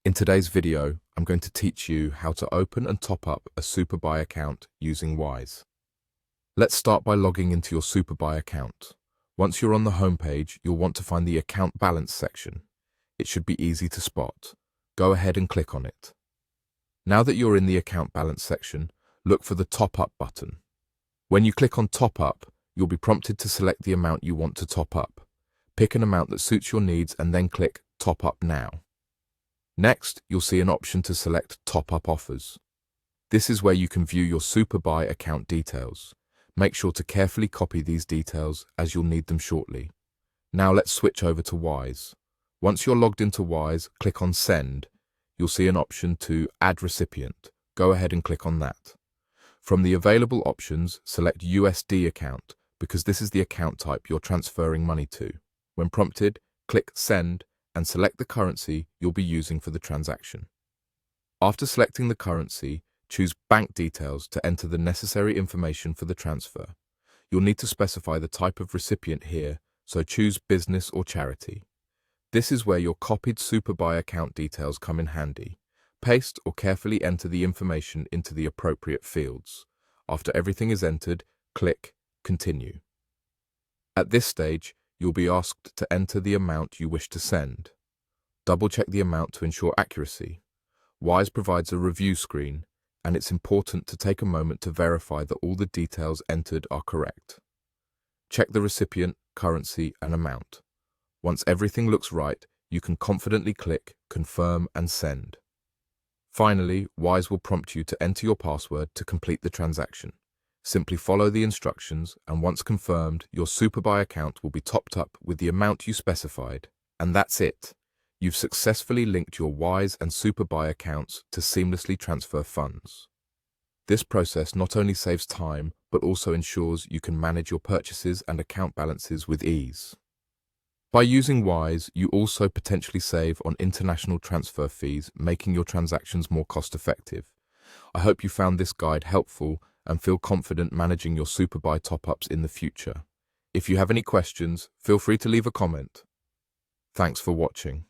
In today's video, I'm going to teach you how to open and top up a Superbuy account using Wise. Let's start by logging into your Superbuy account. Once you're on the home page, you'll want to find the Account Balance section. It should be easy to spot. Go ahead and click on it. Now that you're in the Account Balance section, look for the Top Up button. When you click on Top Up, you'll be prompted to select the amount you want to top up. Pick an amount that suits your needs and then click Top Up Now. Next, you'll see an option to select Top Up Offers. This is where you can view your Superbuy account details. Make sure to carefully copy these details as you'll need them shortly. Now let's switch over to Wise. Once you're logged into Wise, click on Send. You'll see an option to Add Recipient. Go ahead and click on that. From the available options, select USD account because this is the account type you're transferring money to. When prompted, click Send and select the currency you'll be using for the transaction. After selecting the currency, choose Bank Details to enter the necessary information for the transfer. You'll need to specify the type of recipient here, so choose Business or Charity. This is where your copied Superbuy account details come in handy. Paste or carefully enter the information into the appropriate fields. After everything is entered, click Continue. At this stage, you'll be asked to enter the amount you wish to send. Double-check the amount to ensure accuracy. Wise provides a review screen, and it's important to take a moment to verify that all the details entered are correct. Check the recipient, currency, and amount. Once everything looks right, you can confidently click Confirm and Send. Finally, Wise will prompt you to enter your password to complete the transaction. Simply follow the instructions, and once confirmed, your Superbuy account will be topped up with the amount you specified. And that's it. You've successfully linked your Wise and Superbuy accounts to seamlessly transfer funds. This process not only saves time, but also ensures you can manage your purchases and account balances with ease. By using Wise, you also potentially save on international transfer fees, making your transactions more cost-effective. I hope you found this guide helpful and feel confident managing your Superbuy top-ups in the future. If you have any questions, feel free to leave a comment. Thanks for watching.